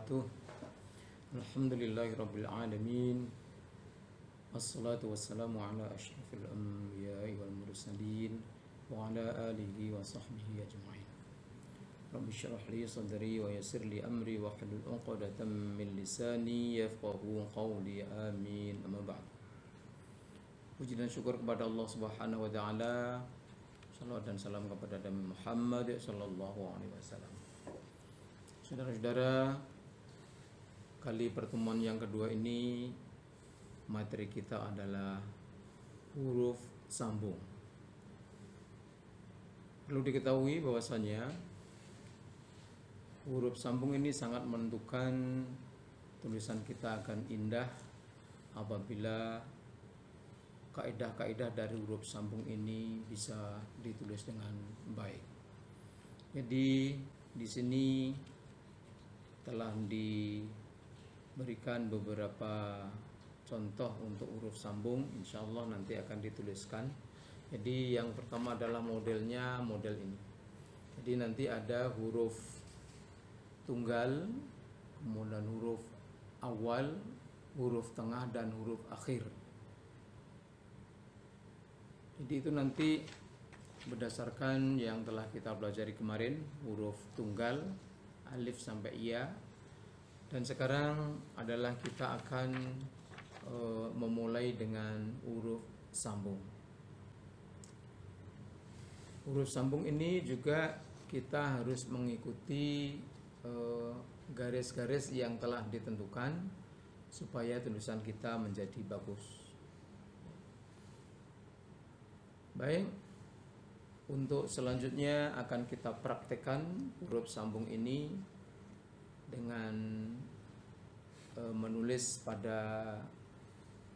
wabarakatuh. Alhamdulillahirabbil alamin. Wassalatu wassalamu ala asyrafil anbiya'i wal mursalin wa ala alihi wa sahbihi ajma'in. Rabbi shrah li sadri wa yassir li amri wa hlul 'uqdatam min lisani yafqahu qawli. Amin. Amma ba'd. Puji dan syukur kepada Allah Subhanahu wa taala. Salawat dan salam kepada Nabi Muhammad sallallahu alaihi wasallam. Saudara-saudara, kali pertemuan yang kedua ini materi kita adalah huruf sambung. Perlu diketahui bahwasanya huruf sambung ini sangat menentukan tulisan kita akan indah apabila kaidah-kaidah dari huruf sambung ini bisa ditulis dengan baik. Jadi di sini telah diberikan beberapa contoh untuk huruf sambung, insya Allah nanti akan dituliskan. Jadi yang pertama adalah modelnya model ini. Jadi nanti ada huruf tunggal, kemudian huruf awal, huruf tengah, dan huruf akhir. Jadi itu nanti berdasarkan yang telah kita pelajari kemarin, huruf tunggal, alif sampai ya. Dan sekarang adalah kita akan memulai dengan huruf sambung. Huruf sambung ini juga kita harus mengikuti garis-garis yang telah ditentukan supaya tulisan kita menjadi bagus. Baik, untuk selanjutnya akan kita praktekkan huruf sambung ini dengan menulis pada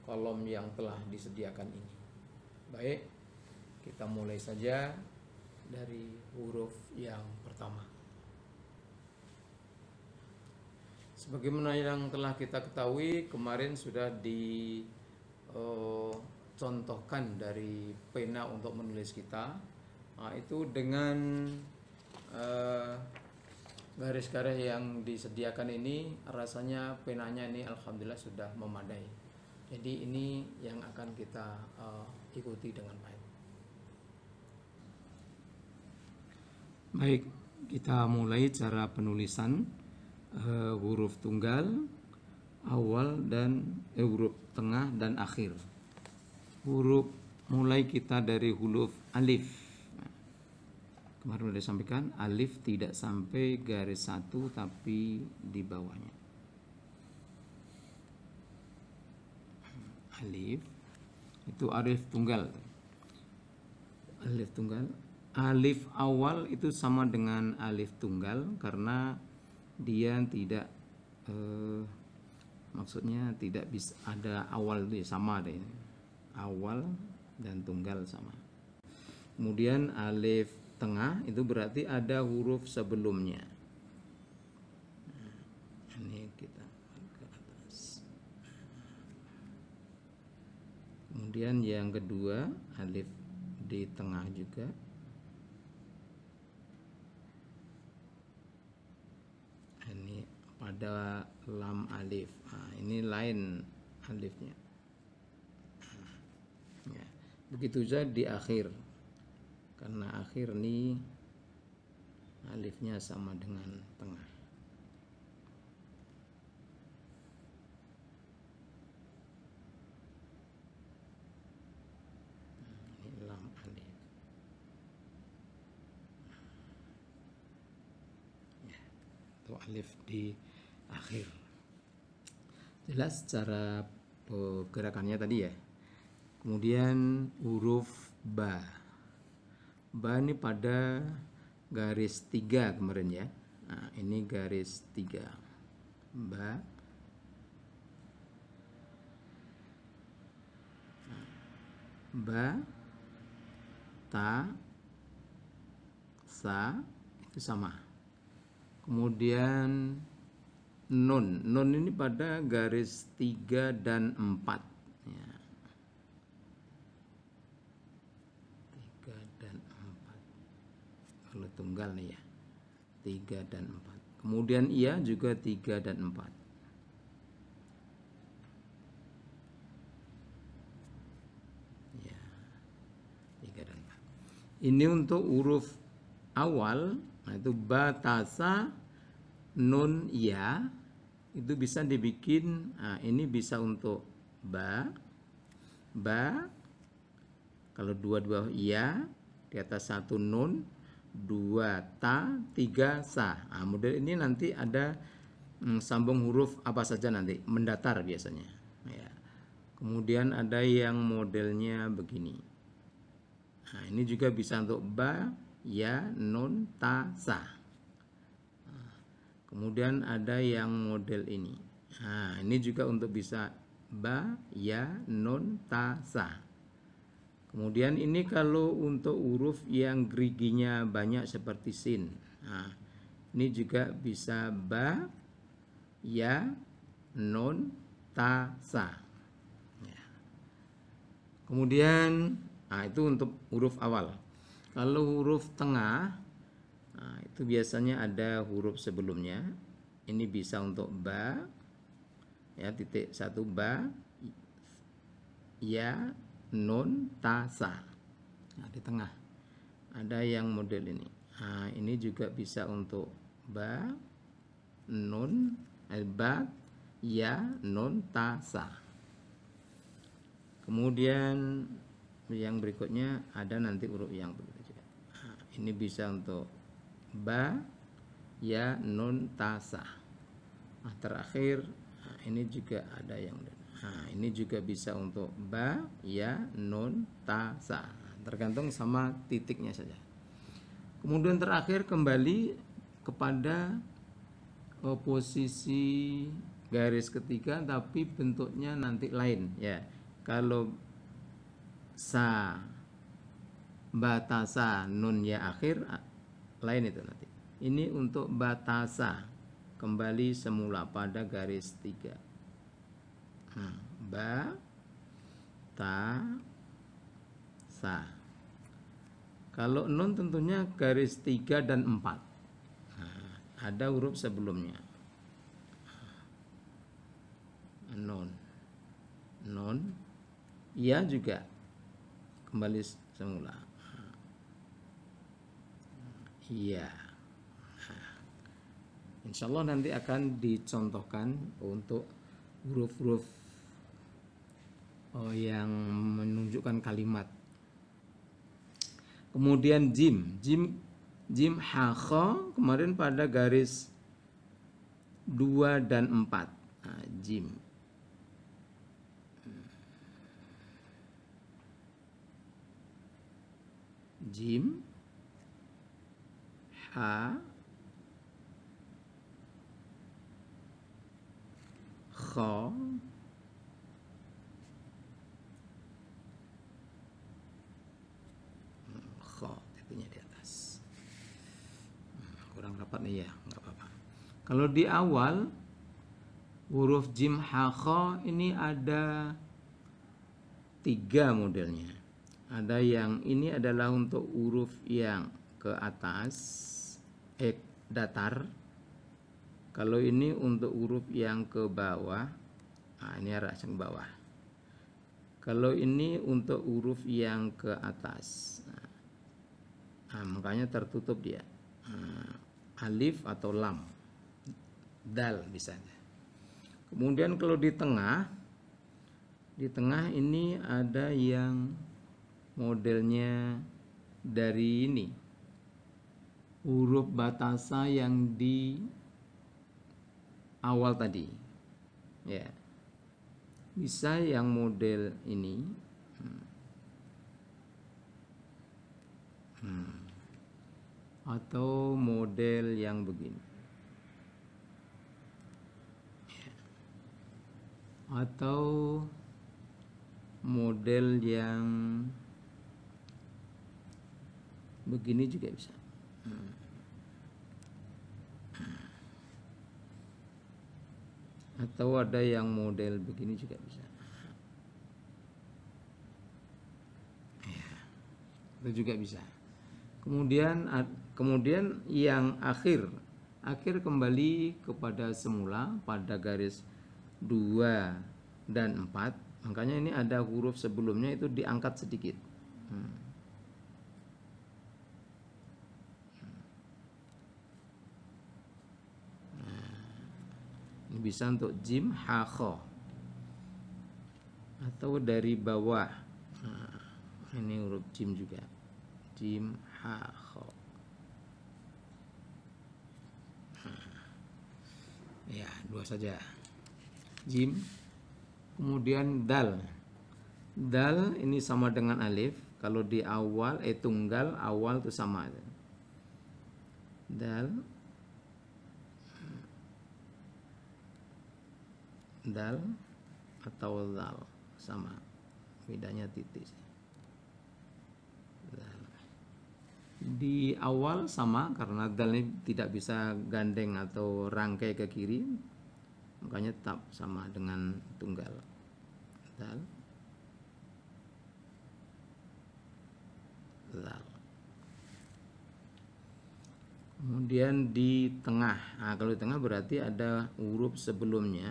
kolom yang telah disediakan ini. Baik, kita mulai saja dari huruf yang pertama. Sebagaimana yang telah kita ketahui, kemarin sudah dicontohkan dari pena untuk menulis kita. Nah, itu dengan garis-garis yang disediakan ini, rasanya penanya ini alhamdulillah sudah memadai. Jadi ini yang akan kita ikuti dengan baik. Baik, kita mulai cara penulisan huruf tunggal, awal dan huruf tengah dan akhir. Huruf mulai kita dari huruf alif. Kemarin sudah disampaikan, alif tidak sampai garis satu tapi di bawahnya. Alif itu alif tunggal. Alif tunggal. Alif awal itu sama dengan alif tunggal karena dia tidak maksudnya tidak bisa ada awal, dia sama deh. Awal dan tunggal sama. Kemudian alif tengah itu berarti ada huruf sebelumnya. Ini kita ke atas. Kemudian yang kedua alif di tengah juga. Ini pada lam alif. Nah, ini lain alifnya. Ya, begitu saja di akhir. Karena akhir ini alifnya sama dengan tengah. Ini lam alif. Ya, itu alif di akhir. Jelas cara gerakannya tadi ya. Kemudian huruf ba. Ba ini pada garis 3 kemarin ya. Nah, ini garis 3. Ba. Ba, ta, sa itu sama. Kemudian nun. Nun ini pada garis 3 dan 4 ya. 3 dan 4. Kalau tunggal nih ya. 3 dan 4. Kemudian iya juga 3 dan 4. Ya, 3 dan 4. Ini untuk huruf awal, nah itu ba, ta, sa, nun, ya. Itu bisa dibikin, nah ini bisa untuk ba, kalau 2 iya, di atas 1 nun, 2 ta, 3 sa. Nah, model ini nanti ada sambung huruf apa saja nanti, mendatar biasanya. Ya. Kemudian ada yang modelnya begini. Nah, ini juga bisa untuk ba, ya, nun, ta, sa. Nah, kemudian ada yang model ini. Nah, ini juga untuk bisa ba, ya, nun, ta, sa. Kemudian ini kalau untuk huruf yang geriginya banyak seperti sin. Nah, ini juga bisa ba, ya, nun, ta, sa. Ya. Kemudian, nah itu untuk huruf awal. Kalau huruf tengah, nah itu biasanya ada huruf sebelumnya. Ini bisa untuk ba, ya, titik 1 ba, ya, nun, ta, sa. Nah, di tengah ada yang model ini. Nah, ini juga bisa untuk ba, nun, ba, ya, nun, ta, sa. Kemudian yang berikutnya ada nanti huruf yang begitu juga. Nah, ini bisa untuk ba, ya, nun, ta, sa. Nah, terakhir, nah, ini juga ada yang nah, ini juga bisa untuk ba, ya, nun, ta, sa. Tergantung sama titiknya saja. Kemudian terakhir kembali kepada posisi garis ketiga tapi bentuknya nanti lain ya. Kalau sa, batasa, nun, ya akhir lain itu nanti. Ini untuk batasa kembali semula pada garis 3. Ba, ta, sa. Kalau nun tentunya garis 3 dan 4. Nah, ada huruf sebelumnya. Nun, iya juga kembali semula. Iya. Insya Allah nanti akan dicontohkan untuk huruf-huruf yang menunjukkan kalimat. Kemudian jim ha kha kemarin pada garis 2 dan 4. Nah, jim. Jim, ha, kha, titiknya di atas. Kurang rapat nih ya, nggak apa-apa. Kalau di awal huruf jim ha kha ini ada 3 modelnya. Ada yang ini adalah untuk huruf yang ke atas, datar. Kalau ini untuk huruf yang ke bawah, nah ini arah ke bawah. Kalau ini untuk huruf yang ke atas, nah, makanya tertutup dia. Alif atau lam, dal misalnya. Kemudian kalau di tengah ini ada yang modelnya dari ini huruf batasa yang di awal tadi ya, bisa yang model ini atau model yang begini atau model yang begini juga bisa. Atau ada yang model begini juga bisa. Ya, itu juga bisa. Kemudian yang akhir akhir kembali kepada semula pada garis 2 dan 4. Makanya ini ada huruf sebelumnya itu diangkat sedikit. Ini bisa untuk jim, ha, kho, atau dari bawah. Ini huruf jim juga, jim, ha, kho. Ya, 2 saja. Jim, kemudian dal. Dal ini sama dengan alif. Kalau di awal tunggal, awal itu sama. Dal, dal atau dal sama, bedanya titik. Dal. Di awal sama karena dal ini tidak bisa gandeng atau rangkai ke kiri, makanya tetap sama dengan tunggal. Dal, dal. Kemudian di tengah. Nah, kalau di tengah berarti ada huruf sebelumnya.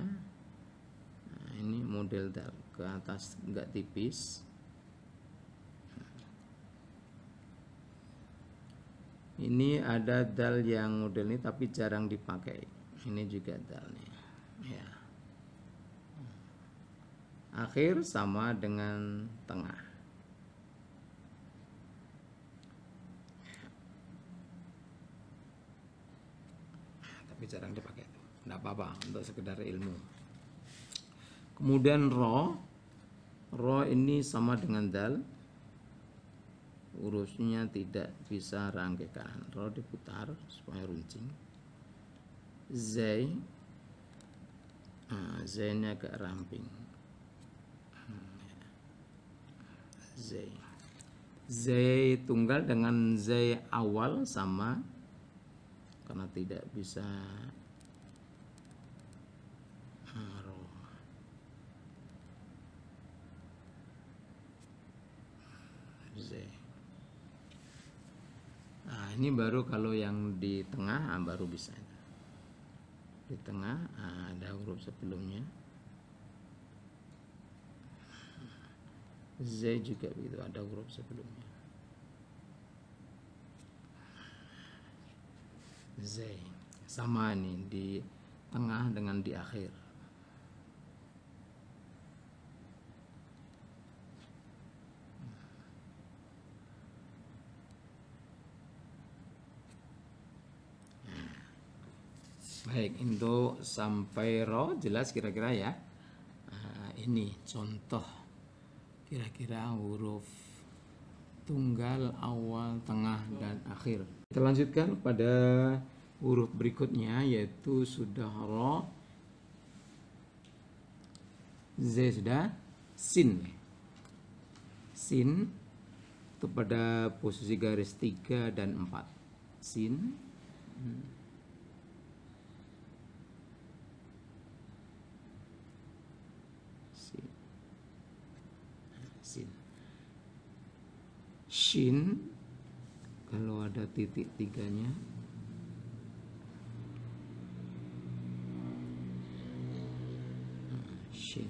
Nah, ini model dal, ke atas enggak tipis. Ini ada dal yang model ini tapi jarang dipakai. Ini juga dalnya. Ya. Akhir sama dengan tengah. Tapi jarang dipakai. Tidak apa-apa, untuk sekedar ilmu. Kemudian ro. Ro ini sama dengan dal. Hurufnya tidak bisa rangkai kanan. Ro diputar supaya runcing. Zai. Zai-nya agak ramping. Zai. Zai tunggal dengan zai awal sama, karena tidak bisa ro. Zai. Nah, ini baru kalau yang di tengah baru bisa. Di tengah ada huruf sebelumnya. Z juga begitu, ada huruf sebelumnya. Z sama nih di tengah dengan di akhir. Baik, untuk sampai ro jelas kira-kira ya. Ini contoh kira-kira huruf tunggal awal, tengah, dan akhir. Kita lanjutkan pada huruf berikutnya, yaitu sudah ro, z sudah, sin. Sin itu pada posisi garis 3 dan 4. Sin. Sin. Shin kalau ada titik 3-nya. Shin.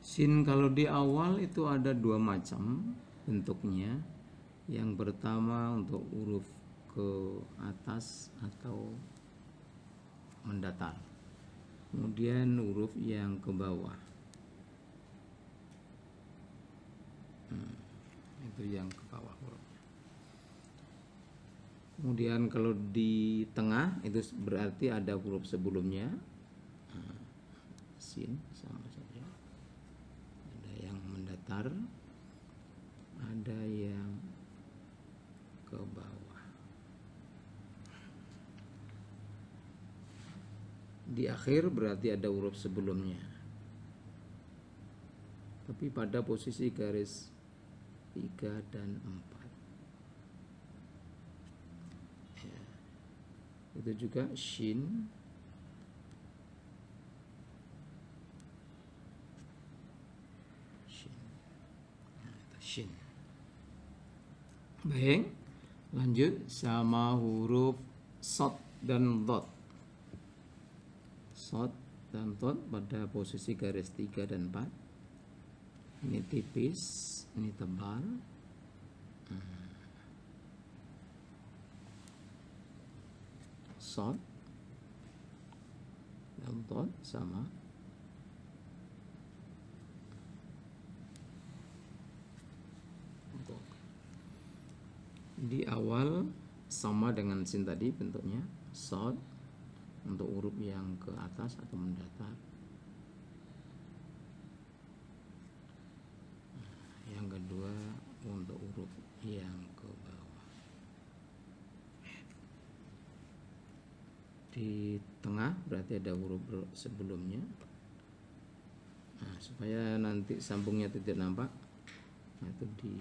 Shin kalau di awal itu ada 2 macam bentuknya. Yang pertama untuk huruf ke atas atau mendatar. Kemudian huruf yang ke bawah. Itu yang ke bawah hurufnya. Kemudian kalau di tengah itu berarti ada huruf sebelumnya. Sin sama saja. Ada yang mendatar, ada yang ke bawah. Di akhir berarti ada huruf sebelumnya, tapi pada posisi garis 3 dan 4 ya. Itu juga shin. Shin. Nah, itu shin. Baik, Lanjut sama huruf shad dan dhad. Shad dan dhad pada posisi garis 3 dan 4. Ini tipis, ini tebal. Shad dan dhad sama. Di awal sama dengan sin tadi bentuknya, shad untuk huruf yang ke atas atau mendatar. Yang kedua untuk huruf yang ke bawah. Di tengah berarti ada huruf sebelumnya. Nah, supaya nanti sambungnya tidak nampak, nah itu di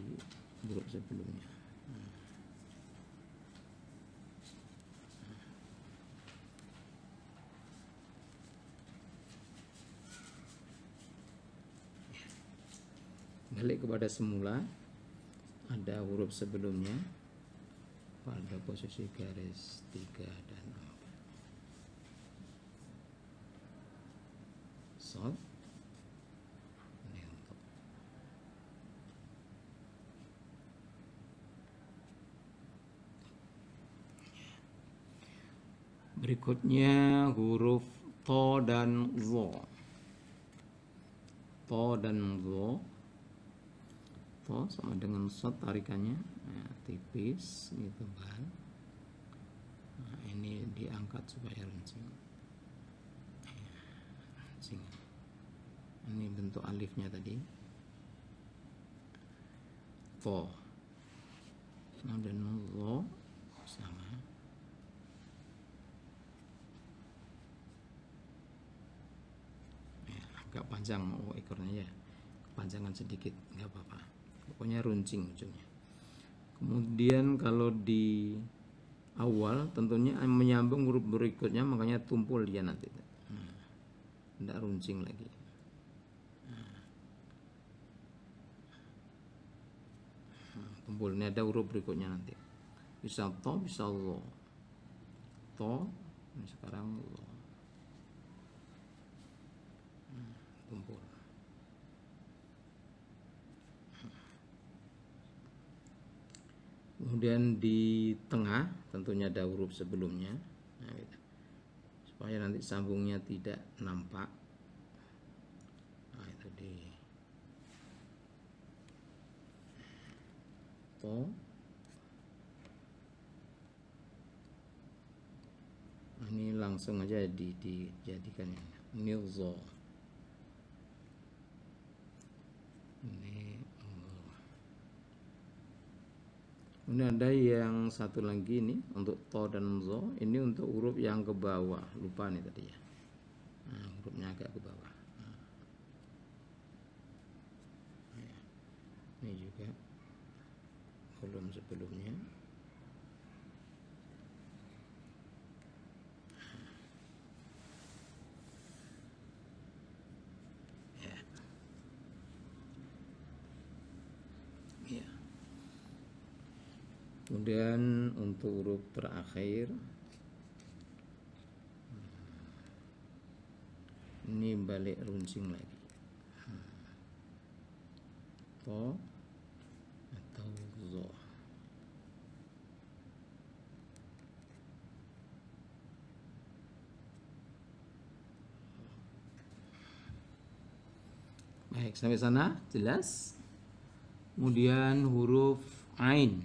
huruf sebelumnya. Balik kepada semula, ada huruf sebelumnya pada posisi garis 3 dan 4. Shad. Ini untuk berikutnya huruf to dan zo. To dan zo. To sama dengan shad tarikannya, nah, tipis, ini tebal. Nah, ini diangkat supaya runcing. Runcing. Ini bentuk alifnya tadi. To. Nah, dan zo sama. Ya, agak panjang mau ekornya ya, kepanjangan sedikit nggak apa-apa. Pokoknya runcing ujungnya. Kemudian kalau di awal tentunya menyambung huruf berikutnya, makanya tumpul dia nanti. Tidak runcing lagi. Tumpul, ini ada huruf berikutnya nanti. Bisa to, bisa lo. To, ini sekarang lo. Tumpul. Kemudian di tengah tentunya ada huruf sebelumnya, nah, gitu. Supaya nanti sambungnya tidak nampak. Nah, itu di to. Nah, ini langsung aja dijadikan ini zo. Ini ada yang satu lagi nih untuk to dan zo, ini untuk huruf yang ke bawah, lupa nih tadi ya. Nah, hurufnya agak ke bawah. Nah. Ini juga belum sebelumnya. Ya. Ya. Kemudian untuk huruf terakhir ini balik runcing lagi. To atau zo. Baik, sampai sana jelas. Kemudian huruf ain.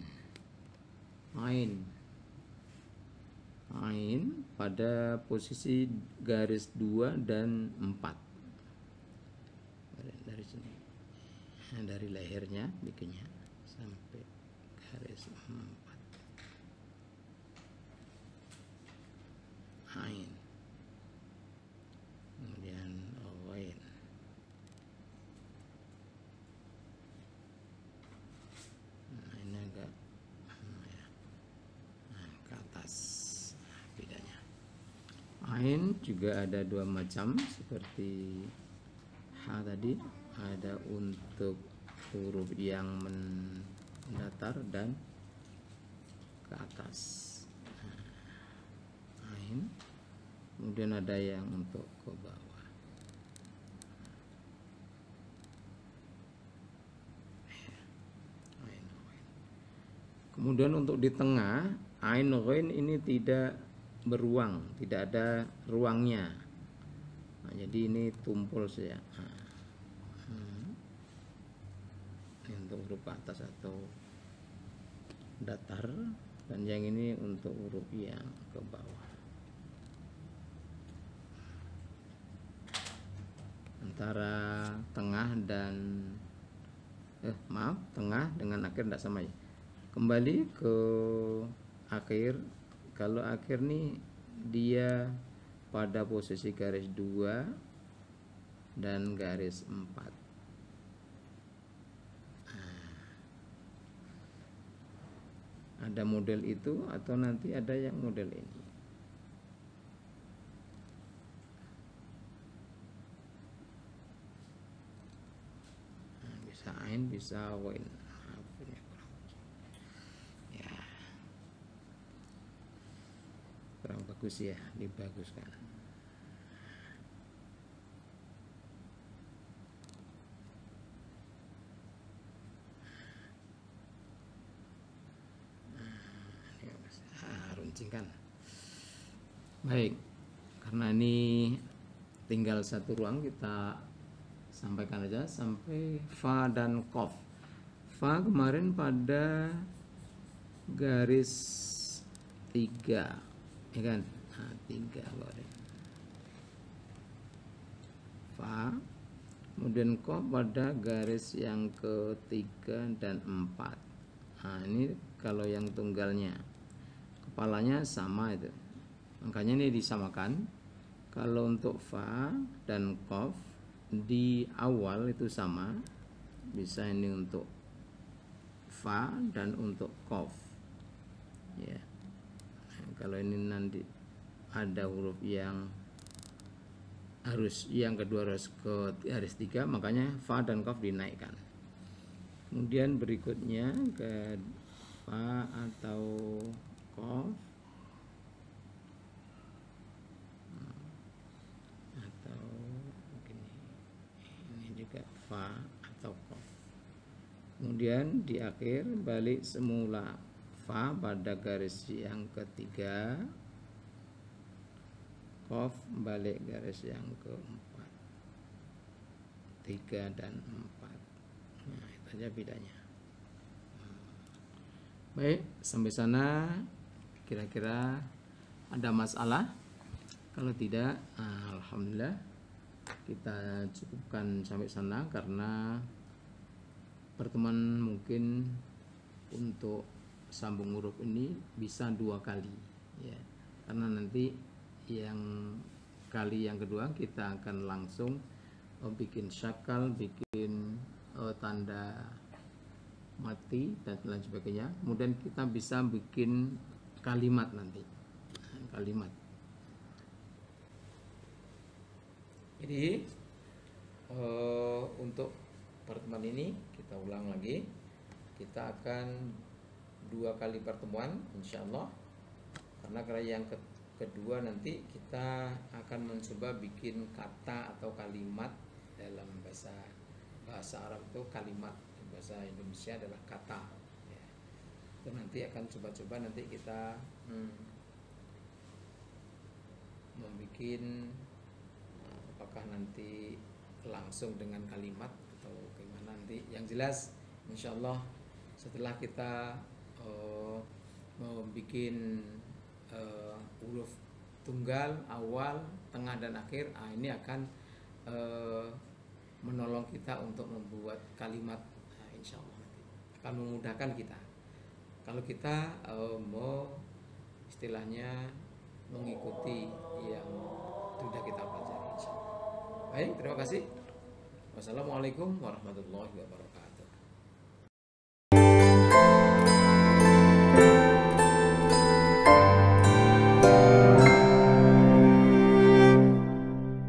Ain pada posisi garis 2 dan 4 dari sini, nah, dari lehernya bikinnya sampai garis 4. Ain, kemudian ghain. Nah, ini agak ke atas bedanya. Ain juga ada dua macam seperti ha tadi, ada untuk huruf yang mendatar dan ke atas. Ain. Kemudian ada yang untuk ke bawah. Ain, ghain. Kemudian untuk di tengah ain ghain ini tidak beruang, tidak ada ruangnya. Nah, jadi ini tumpul saja. Ini untuk huruf atas atau datar, dan yang ini untuk huruf yang ke bawah. Antara tengah dan tengah dengan akhir tidak sama ya. Kembali ke akhir. Kalau akhir nih dia pada posisi garis 2 dan garis 4. Ada model itu atau nanti ada yang model ini. Bisa ain, bisa wain. Ya, kurang bagus ya, dibaguskan. Runcingkan. Baik, karena ini tinggal satu ruang, kita sampaikan aja sampai fa dan qaf. Fa kemarin pada garis 3, ya kan? Nah, 3 kemarin. Fa, kemudian qaf pada garis yang ke-3 dan 4. Nah, ini kalau yang tunggalnya, kepalanya sama itu, makanya ini disamakan. Kalau untuk fa dan qaf di awal itu sama, bisa ini untuk fa dan untuk qaf ya. Nah, kalau ini nanti ada huruf yang kedua harus ke garis 3, makanya fa dan qaf dinaikkan. Kemudian berikutnya ke fa atau qaf atau mungkin ini juga fa atau qaf. Kemudian di akhir balik semula fa pada garis yang ke-3, qaf balik garis yang ke-4, 3 dan 4. Nah, itu aja bedanya. Baik, sampai sana kira-kira ada masalah? Kalau tidak, alhamdulillah kita cukupkan sampai sana, karena pertemuan mungkin untuk sambung huruf ini bisa 2 kali ya, karena nanti yang kali yang kedua kita akan langsung bikin syakal, bikin tanda mati dan lain sebagainya. Kemudian kita bisa bikin kalimat nanti, kalimat. Jadi untuk pertemuan ini kita ulang lagi, kita akan 2 kali pertemuan insyaallah, karena yang kedua nanti kita akan mencoba bikin kata atau kalimat. Dalam bahasa Arab itu kalimat, bahasa Indonesia adalah kata ya. Itu nanti akan coba-coba nanti kita membuat, apakah nanti langsung dengan kalimat atau gimana nanti. Yang jelas insyaallah setelah kita membuat huruf tunggal awal, tengah dan akhir, ini akan menolong kita untuk membuat kalimat. Insyaallah nanti akan memudahkan kita kalau kita mau istilahnya mengikuti yang sudah kita pelajari insyaallah. Baik, terima kasih. Wassalamualaikum warahmatullahi wabarakatuh.